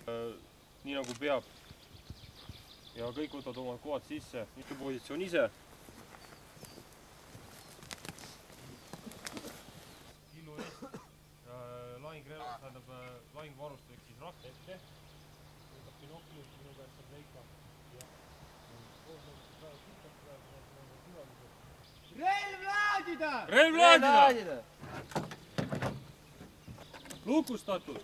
nii nagu peab. Ja kõik võtavad oma kohad sisse. Nüüd positsioon ise. Killu eest. Lahingvarust ehk siis raht ette. Võtab binokli, minu käest on Reika. Relv laadida! Relv laadida! Lukustatud!